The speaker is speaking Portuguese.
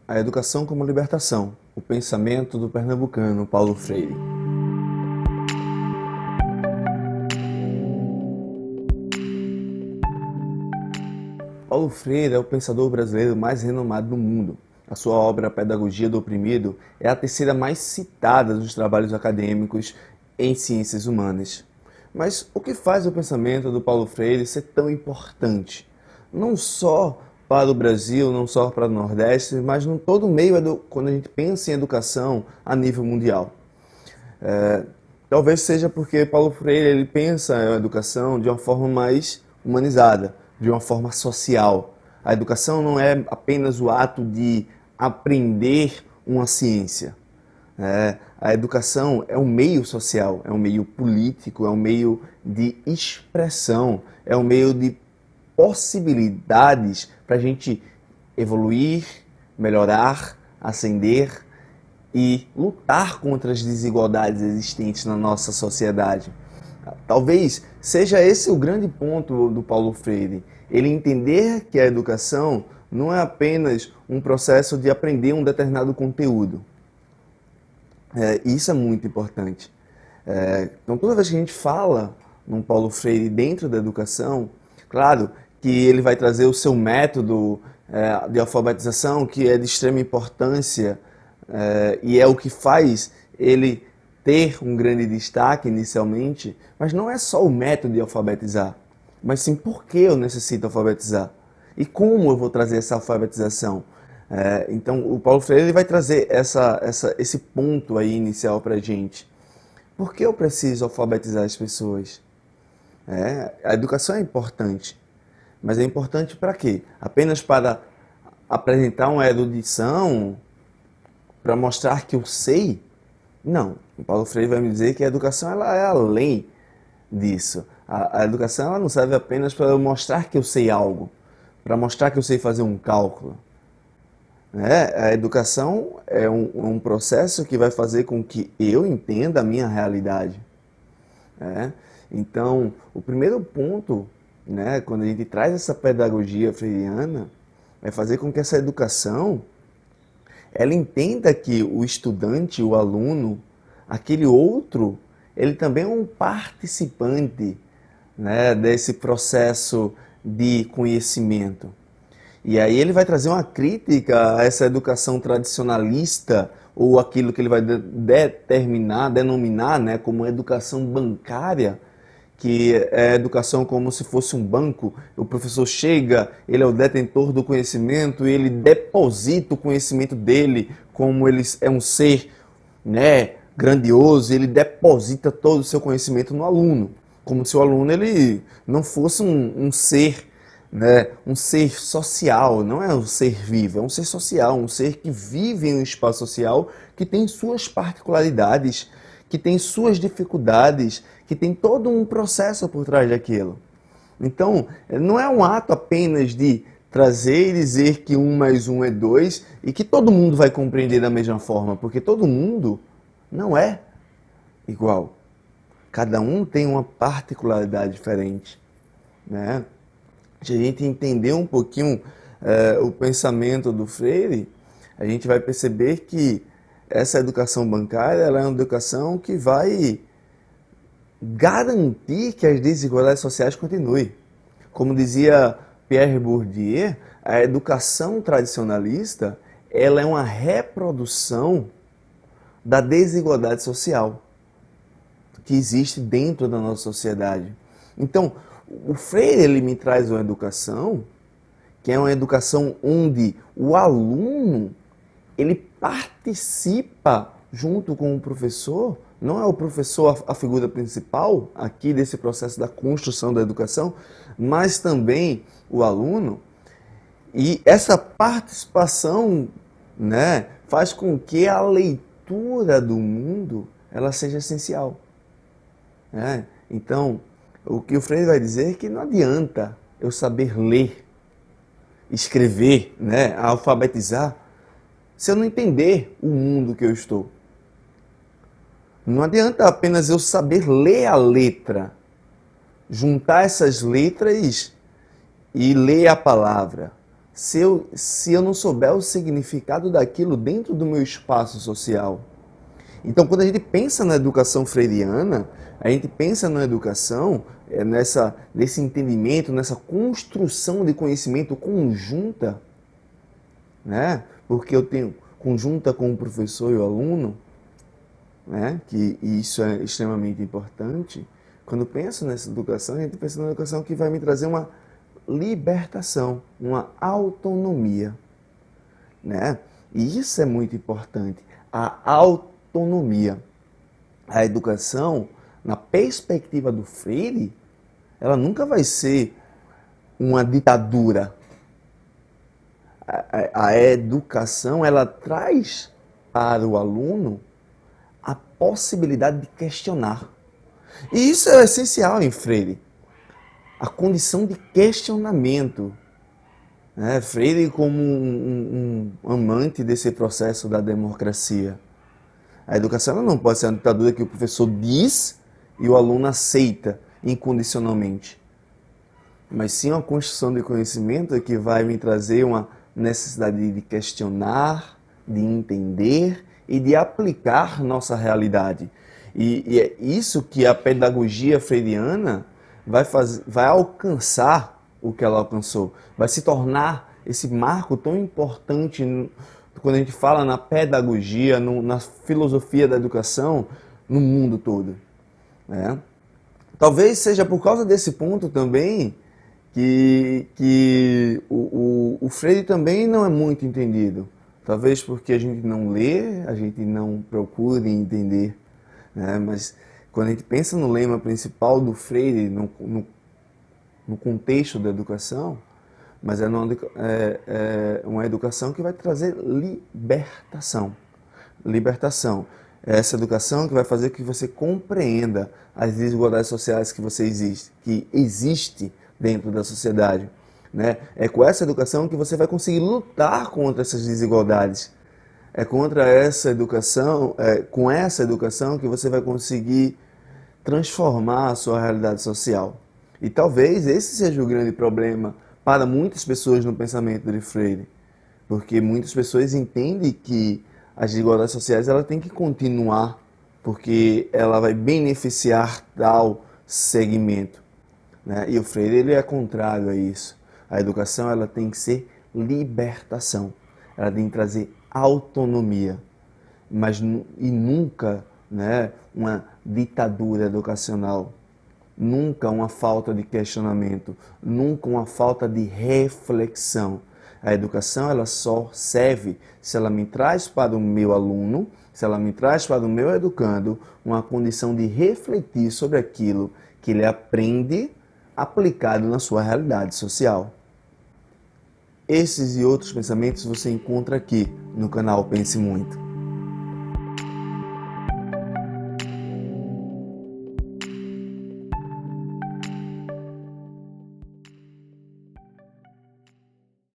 A Educação como Libertação, o pensamento do pernambucano Paulo Freire. Paulo Freire é o pensador brasileiro mais renomado do mundo. A sua obra Pedagogia do Oprimido é a terceira mais citada dos trabalhos acadêmicos em ciências humanas. Mas o que faz o pensamento do Paulo Freire ser tão importante? Não só para o Brasil, não só para o Nordeste, mas em todo o meio quando a gente pensa em educação a nível mundial. Talvez seja porque Paulo Freire ele pensa a educação de uma forma mais humanizada, de uma forma social. A educação não é apenas o ato de aprender uma ciência. A educação é um meio social, é um meio político, é um meio de expressão, é um meio de possibilidades para a gente evoluir, melhorar, ascender e lutar contra as desigualdades existentes na nossa sociedade. Talvez seja esse o grande ponto do Paulo Freire. Ele entender que a educação não é apenas um processo de aprender um determinado conteúdo. Isso é muito importante. Então, toda vez que a gente fala no Paulo Freire dentro da educação, claro que ele vai trazer o seu método de alfabetização, que é de extrema importância, e é o que faz ele ter um grande destaque inicialmente, mas não é só o método de alfabetizar, mas sim por que eu necessito alfabetizar e como eu vou trazer essa alfabetização. Então, o Paulo Freire ele vai trazer esse ponto aí inicial para a gente. Por que eu preciso alfabetizar as pessoas? A educação é importante, mas é importante para quê? Apenas para apresentar uma erudição, para mostrar que eu sei? Não. O Paulo Freire vai me dizer que a educação ela é além disso. A educação ela não serve apenas para eu mostrar que eu sei algo, para mostrar que eu sei fazer um cálculo. A educação é um processo que vai fazer com que eu entenda a minha realidade. Então, o primeiro ponto, quando a gente traz essa pedagogia freiriana, é fazer com que essa educação ela entenda que o estudante, o aluno, aquele outro, ele também é um participante, desse processo de conhecimento. E aí ele vai trazer uma crítica a essa educação tradicionalista, ou aquilo que ele vai denominar como educação bancária, que é a educação como se fosse um banco. O professor chega, ele é o detentor do conhecimento, e ele deposita o conhecimento dele, como ele é um ser grandioso, ele deposita todo o seu conhecimento no aluno, como se o aluno ele não fosse um ser, um ser social, não é um ser vivo, é um ser social, um ser que vive em um espaço social, que tem suas particularidades, que tem suas dificuldades, que tem todo um processo por trás daquilo. Então, não é um ato apenas de trazer e dizer que 1 mais 1 é 2 e que todo mundo vai compreender da mesma forma, porque todo mundo não é igual. Cada um tem uma particularidade diferente. Se a gente entender um pouquinho o pensamento do Freire, a gente vai perceber que essa educação bancária ela é uma educação que vai garantir que as desigualdades sociais continuem. Como dizia Pierre Bourdieu, a educação tradicionalista ela é uma reprodução da desigualdade social que existe dentro da nossa sociedade. Então, o Freire ele me traz uma educação que é uma educação onde o aluno ele participa junto com o professor. Não é o professor a figura principal aqui desse processo da construção da educação, mas também o aluno. E essa participação faz com que a leitura do mundo ela seja essencial. Então, o que o Freire vai dizer é que não adianta eu saber ler, escrever, alfabetizar, se eu não entender o mundo que eu estou. Não adianta apenas eu saber ler a letra, juntar essas letras e ler a palavra. se eu não souber o significado daquilo dentro do meu espaço social? Então, quando a gente pensa na educação freiriana, a gente pensa na educação nesse entendimento, nessa construção de conhecimento conjunta, né? Porque eu tenho conjunta com o professor e o aluno, né? Que isso é extremamente importante. Quando penso nessa educação, a gente pensa numa educação que vai me trazer uma libertação, uma autonomia, né? E isso é muito importante, a autonomia. A educação, na perspectiva do Freire, ela nunca vai ser uma ditadura. A educação, ela traz para o aluno a possibilidade de questionar. E isso é essencial em Freire, a condição de questionamento. Freire como um amante desse processo da democracia. A educação ela não pode ser uma ditadura que o professor diz e o aluno aceita incondicionalmente. Mas sim uma construção de conhecimento que vai me trazer uma necessidade de questionar, de entender e de aplicar nossa realidade. E é isso que a pedagogia freiriana vai alcançar o que ela alcançou. Vai se tornar esse marco tão importante quando a gente fala na pedagogia, na filosofia da educação, no mundo todo. Né? Talvez seja por causa desse ponto também que o Freire também não é muito entendido. Talvez porque a gente não lê, a gente não procura entender. Né? Mas quando a gente pensa no lema principal do Freire, no contexto da educação, mas é uma educação que vai trazer libertação. Libertação. É essa educação que vai fazer que você compreenda as desigualdades sociais que existe dentro da sociedade. Né? É com essa educação que você vai conseguir lutar contra essas desigualdades. É contra essa educação, com essa educação que você vai conseguir transformar a sua realidade social. E talvez esse seja o grande problema para muitas pessoas no pensamento de Freire, porque muitas pessoas entendem que as desigualdades sociais ela tem que continuar, porque ela vai beneficiar tal segmento. Né? E o Freire ele é contrário a isso. A educação ela tem que ser libertação, ela tem que trazer autonomia, mas e nunca, né, uma ditadura educacional. Nunca uma falta de questionamento, nunca uma falta de reflexão. A educação ela só serve se ela me traz para o meu aluno, se ela me traz para o meu educando uma condição de refletir sobre aquilo que ele aprende aplicado na sua realidade social. Esses e outros pensamentos você encontra aqui no canal Pense Muito.